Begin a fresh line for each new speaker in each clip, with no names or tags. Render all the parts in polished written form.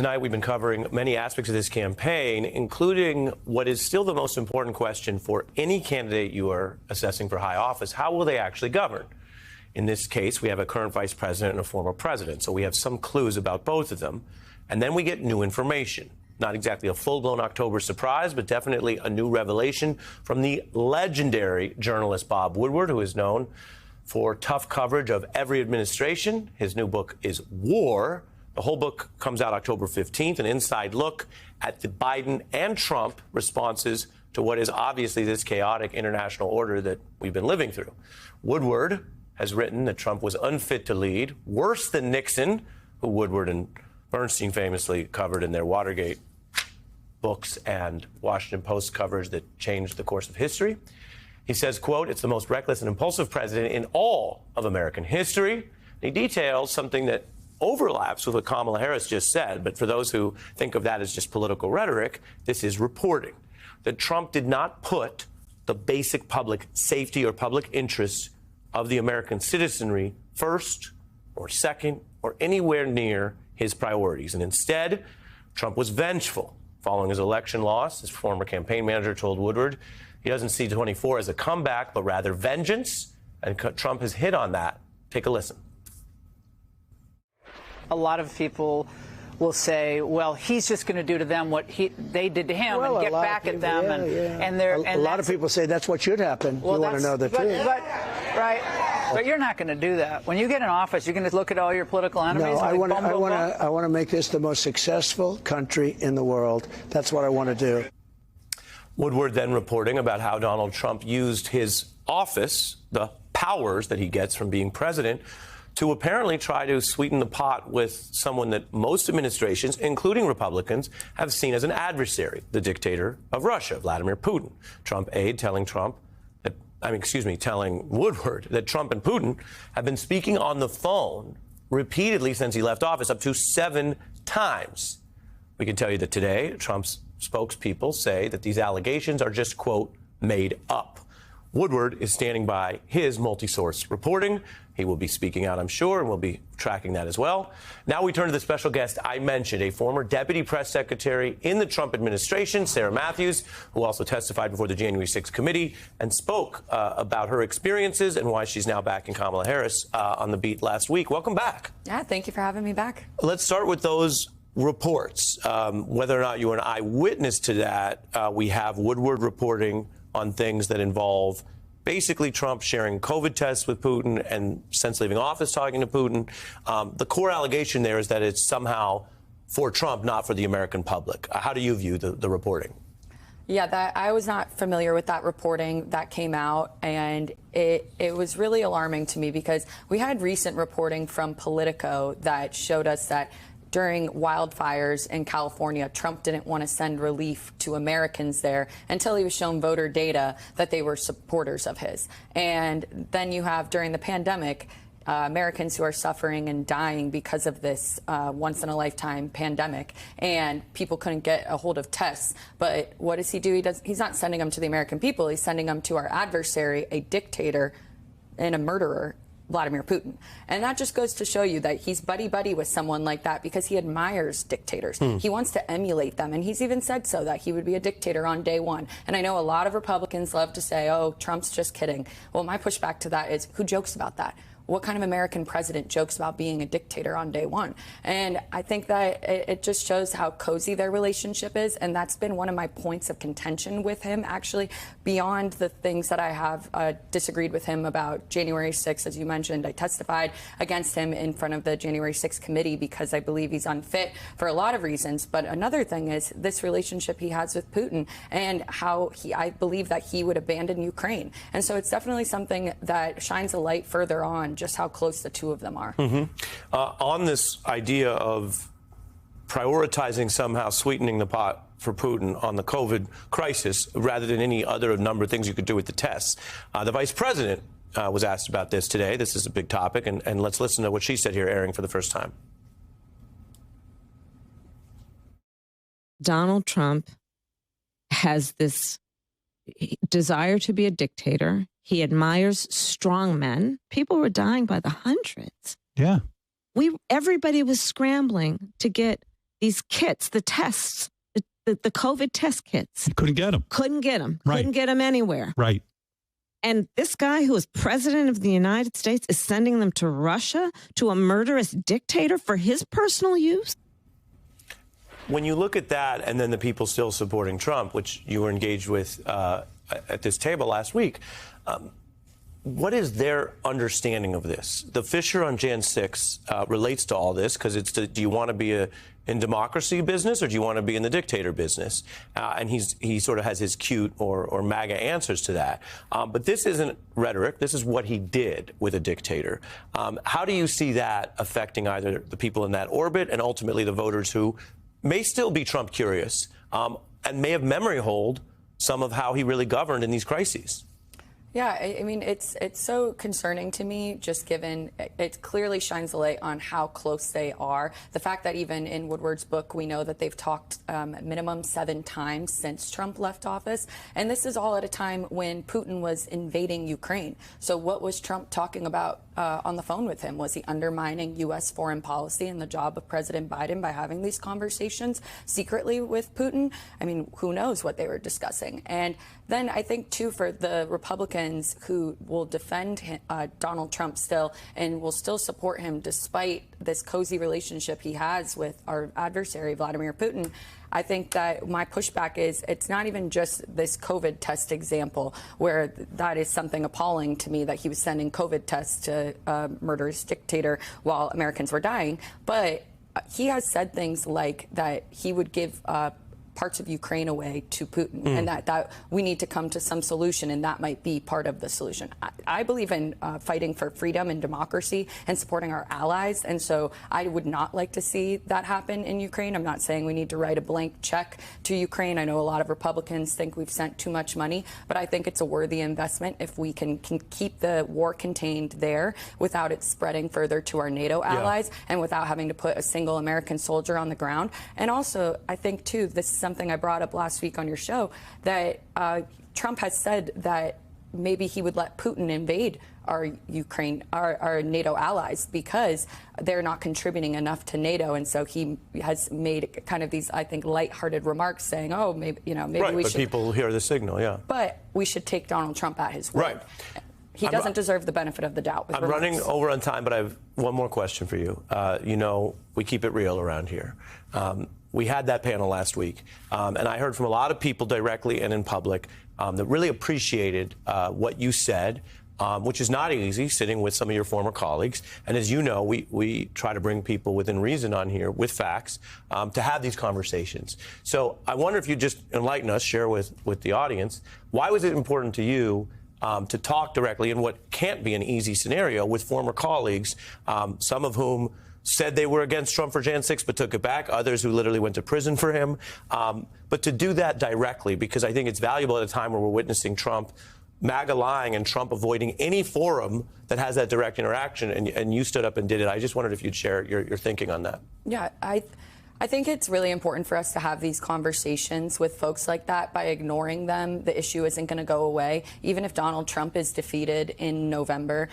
Tonight, we've been covering many aspects of this campaign, including what is still the most important question for any candidate you are assessing for high office. How will they actually govern? In this case, we have a current vice president and a former president, so we have some clues about both of them. And then we get new information. Not exactly a full-blown October surprise, but definitely a new revelation from the legendary journalist Bob Woodward, who is known for tough coverage of every administration. His new book is War. The whole book comes out October 15th, an inside look at the Biden and Trump responses to what is obviously this chaotic international order that we've been living through. Woodward has written that Trump was unfit to lead, worse than Nixon, who Woodward and Bernstein famously covered in their Watergate books and Washington Post coverage that changed the course of history. He says, quote, "It's the most reckless and impulsive president in all of American history." And he details something that overlaps with what Kamala Harris just said, but for those who think of that as just political rhetoric, this is reporting that Trump did not put the basic public safety or public interests of the American citizenry first or second or anywhere near his priorities. And instead, Trump was vengeful. Following his election loss, his former campaign manager told Woodward he doesn't see 24 as a comeback, but rather vengeance. And Trump has hit on that. Take a listen.
A lot of people will say, well, he's just going to do to them what they did to him and get back at them.
A lot of people say that's what should happen.
Well,
you want to know the truth.
But you're not going to do that. When you get in office, you're going to look at all your political enemies.
No, I want to make this the most successful country in the world. That's what I want to do.
Woodward then reporting about how Donald Trump used his office, the powers that he gets from being president, to apparently try to sweeten the pot with someone that most administrations, including Republicans, have seen as an adversary, the dictator of Russia, Vladimir Putin. Trump aide telling Woodward that Trump and Putin have been speaking on the phone repeatedly since he left office, up to 7 times. We can tell you that today, Trump's spokespeople say that these allegations are just, quote, made up. Woodward is standing by his multi-source reporting. He will be speaking out, I'm sure, and we'll be tracking that as well. Now we turn to the special guest I mentioned, a former deputy press secretary in the Trump administration, Sarah Matthews, who also testified before the January 6th committee and spoke about her experiences and why she's now backing Kamala Harris on the beat last week. Welcome back.
Yeah, thank you for having me back.
Let's start with those reports. Whether or not you were an eyewitness to that, we have Woodward reporting on things that involve basically Trump sharing COVID tests with Putin and since leaving office talking to Putin. The core allegation there is that it's somehow for Trump, not for the American public. How do you view the reporting?
Yeah, I was not familiar with that reporting that came out, and it was really alarming to me because we had recent reporting from Politico that showed us that during wildfires in California, Trump didn't want to send relief to Americans there until he was shown voter data that they were supporters of his. And then you have, during the pandemic, Americans who are suffering and dying because of this once-in-a-lifetime pandemic, and people couldn't get a hold of tests. But what does he do? He's not sending them to the American people. He's sending them to our adversary, a dictator and a murderer, Vladimir Putin. And that just goes to show you that he's buddy-buddy with someone like that because he admires dictators. He wants to emulate them. And he's even said so, that he would be a dictator on day one. And I know a lot of Republicans love to say, oh, Trump's just kidding. Well, my pushback to that is, who jokes about that? What kind of American president jokes about being a dictator on day one? And I think that it just shows how cozy their relationship is. And that's been one of my points of contention with him, actually, beyond the things that I have disagreed with him about. January 6th, as you mentioned, I testified against him in front of the January 6th committee because I believe he's unfit for a lot of reasons. But another thing is this relationship he has with Putin and how I believe that he would abandon Ukraine. And so it's definitely something that shines a light further on just how close the two of them are.
On this idea of prioritizing somehow sweetening the pot for Putin on the COVID crisis rather than any other number of things you could do with the tests, the vice president was asked about this today. This is a big topic, and let's listen to what she said here, airing for the first time.
Donald Trump has this desire to be a dictator. He admires strong men. People were dying by the hundreds.
Yeah.
Everybody was scrambling to get these kits, the tests, the COVID test kits.
Couldn't get them.
Couldn't get them.
Right.
Couldn't get them anywhere.
Right.
And this guy who is president of the United States is sending them to Russia, to a murderous dictator for his personal use?
When you look at that and then the people still supporting Trump, which you were engaged with at this table last week, what is their understanding of this? The fissure on Jan 6 relates to all this because it's do you want to be in democracy business or do you want to be in the dictator business? And he sort of has his cute or MAGA answers to that. But this isn't rhetoric. This is what he did with a dictator. How do you see that affecting either the people in that orbit and ultimately the voters who may still be Trump curious and may have memory hold some of how he really governed in these crises?
Yeah, I mean, it's so concerning to me, just given it clearly shines a light on how close they are. The fact that even in Woodward's book, we know that they've talked minimum 7 times since Trump left office. And this is all at a time when Putin was invading Ukraine. So what was Trump talking about on the phone with him? Was he undermining U.S. foreign policy and the job of President Biden by having these conversations secretly with Putin? I mean, who knows what they were discussing? And then I think, too, for the Republicans who will defend Donald Trump still and will still support him despite this cozy relationship he has with our adversary, Vladimir Putin, I think that my pushback is it's not even just this COVID test example where that is something appalling to me that he was sending COVID tests to a murderous dictator while Americans were dying. But he has said things like that he would give parts of Ukraine away to Putin and that we need to come to some solution, and that might be part of the solution. I believe in fighting for freedom and democracy and supporting our allies, and so I would not like to see that happen in Ukraine. I'm not saying we need to write a blank check to Ukraine. I know a lot of Republicans think we've sent too much money, but I think it's a worthy investment if we can keep the war contained there without it spreading further to our NATO allies and without having to put a single American soldier on the ground. And also, I think, too, this is something I brought up last week on your show, that Trump has said that maybe he would let Putin invade our Ukraine, our NATO allies, because they're not contributing enough to NATO. And so he has made kind of these, I think, lighthearted remarks saying, oh, maybe we
but
should.
People hear the signal,
But we should take Donald Trump at his word.
Right.
He doesn't deserve the benefit of the doubt.
I'm running over on time, but I have one more question for you. We keep it real around here. We had that panel last week, and I heard from a lot of people directly and in public that really appreciated what you said, which is not easy, sitting with some of your former colleagues. And as you know, we try to bring people within reason on here with facts to have these conversations. So I wonder if you'd just enlighten us, share with the audience, why was it important to you to talk directly in what can't be an easy scenario with former colleagues, some of whom said they were against Trump for Jan 6 but took it back, others who literally went to prison for him. But to do that directly, because I think it's valuable at a time where we're witnessing Trump MAGA lying and Trump avoiding any forum that has that direct interaction, and you stood up and did it. I just wondered if you'd share your thinking on that.
Yeah, I think it's really important for us to have these conversations with folks like that. By ignoring them, the issue isn't going to go away. Even if Donald Trump is defeated in November,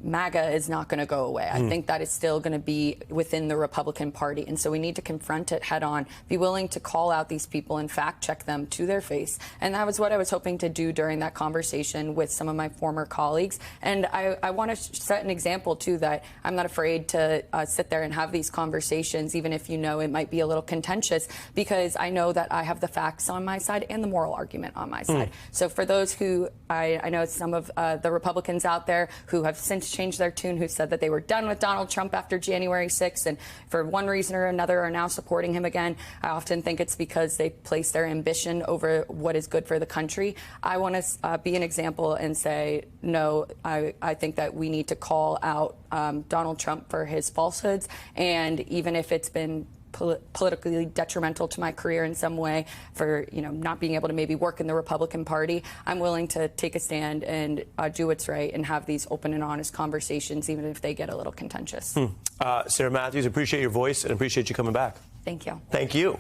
MAGA is not going to go away. I think that is still going to be within the Republican Party. And so we need to confront it head on, be willing to call out these people and fact check them to their face. And that was what I was hoping to do during that conversation with some of my former colleagues. And I want to set an example, too, that I'm not afraid to sit there and have these conversations, even if it might be a little contentious, because I know that I have the facts on my side and the moral argument on my side. So for those who, I know some of the Republicans out there who have since changed their tune, who said that they were done with Donald Trump after January 6th and for one reason or another are now supporting him again. I often think it's because they place their ambition over what is good for the country. I want to be an example and say, no, I think that we need to call out Donald Trump for his falsehoods. And even if it's been politically detrimental to my career in some way for, not being able to maybe work in the Republican Party, I'm willing to take a stand and do what's right and have these open and honest conversations, even if they get a little contentious.
Sarah Matthews, appreciate your voice and appreciate you coming back.
Thank you.
Thank you.